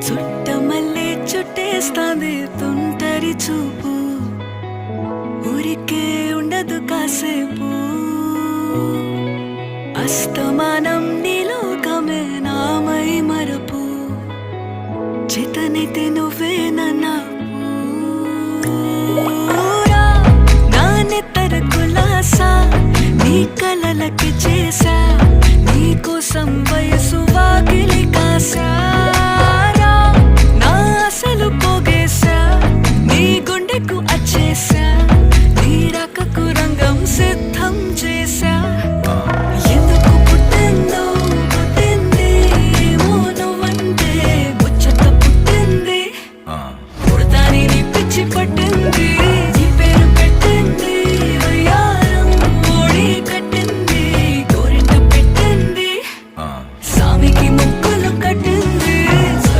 చుట్టమల్లే చుట్టేస్తాంది తుంటరి చూపు, ఊరికే ఉండదు కాసేపు. అస్తమానం నీలోకమే నామై మరపు, చేతనైతే నువ్వే నన్నా నా నెత్తర కులాసా నీ కలలకి చేసా, నీ కోసం వయసు వాకిలి కాసా.